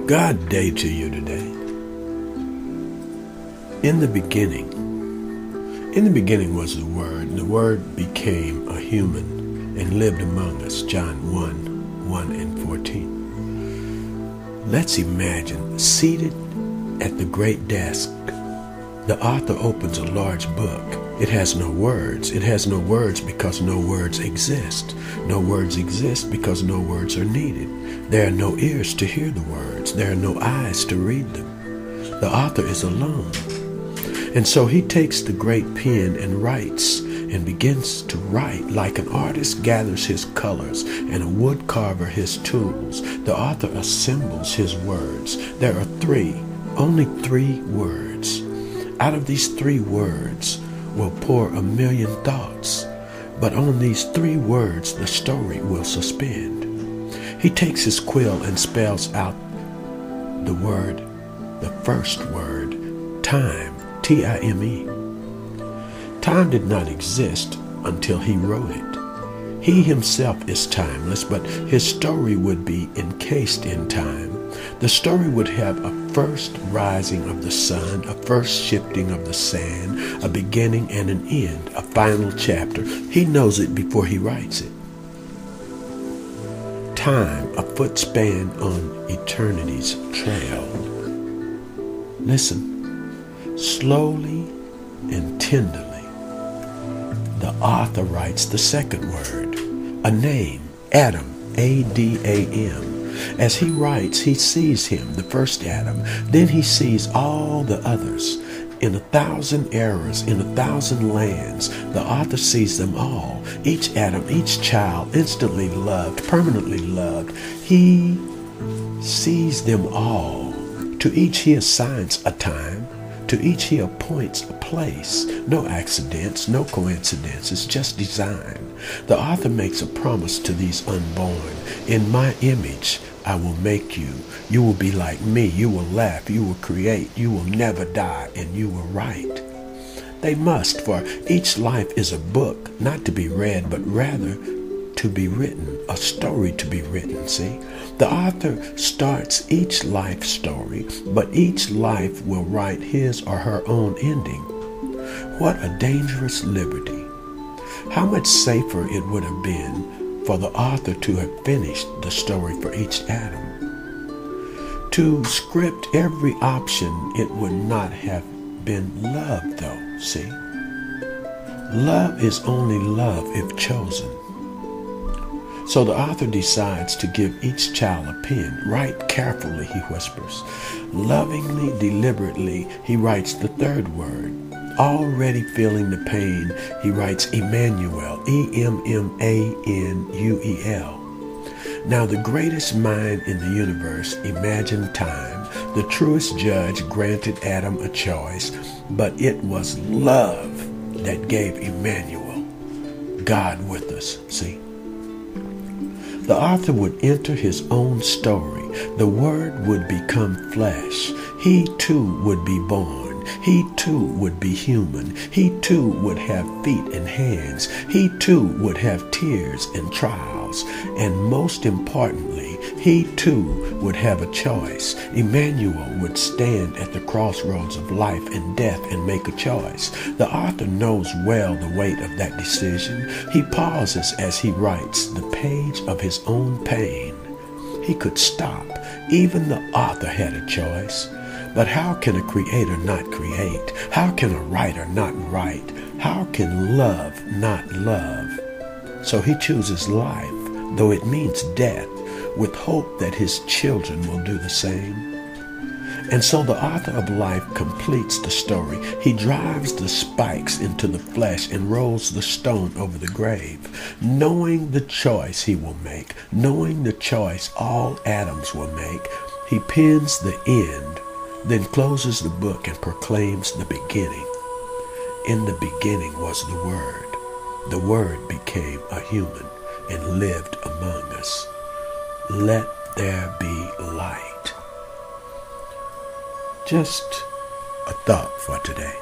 God day to you today. In the beginning was the Word, and the Word became a human and lived among us. John 1 and 14. Let's imagine, seated at the great desk, the author opens a large book. It has no words. It has no words because no words exist. No words exist because no words are needed. There are no ears to hear the words. There are no eyes to read them. The author is alone. And so he takes the great pen and writes and begins to write like an artist gathers his colors and a wood carver his tools. The author assembles his words. There are only three words. Out of these three words will pour a million thoughts, but on these three words the story will suspend. He takes his quill and spells out the first word, time, T-I-M-E. Time did not exist until he wrote it. He himself is timeless, but his story would be encased in time. The story would have a first rising of the sun, a first shifting of the sand, a beginning and an end, a final chapter. He knows it before he writes it. Time, a footspan on eternity's trail. Listen, slowly and tenderly, the author writes the second word, a name, Adam, A-D-A-M. As he writes, he sees him, the first Adam. Then he sees all the others. In 1,000 eras, in 1,000 lands, the author sees them all. Each Adam, each child, instantly loved, permanently loved. He sees them all. To each he assigns a time. To each he appoints a place. No accidents, no coincidences, just design. The author makes a promise to these unborn. In my image, I will make you. You will be like me. You will laugh. You will create. You will never die, and you will write. They must, for each life is a book, not to be read, but rather to be written, a story to be written, see? The author starts each life story, but each life will write his or her own ending. What a dangerous liberty. How much safer it would have been for the author to have finished the story for each Adam. To script every option, it would not have been love, though, see? Love is only love if chosen. So the author decides to give each child a pen. Write carefully, he whispers. Lovingly, deliberately, he writes the third word. Already feeling the pain, he writes Emmanuel, E-M-M-A-N-U-E-L. Now the greatest mind in the universe imagined time. The truest judge granted Adam a choice, but it was love that gave Emmanuel, God with us, see? The author would enter his own story. The Word would become flesh. He too would be born. He too would be human. He too would have feet and hands. He too would have tears and trials. And most importantly, he too would have a choice. Emmanuel would stand at the crossroads of life and death and make a choice. The author knows well the weight of that decision. He pauses as he writes the page of his own pain. He could stop. Even the author had a choice. But how can a creator not create? How can a writer not write? How can love not love? So he chooses life, though it means death, with hope that his children will do the same. And so the author of life completes the story. He drives the spikes into the flesh and rolls the stone over the grave, knowing the choice he will make, knowing the choice all Adams will make. He pens the end, then closes the book and proclaims the beginning. In the beginning was the Word. The Word became a human and lived among us. Let there be light. Just a thought for today.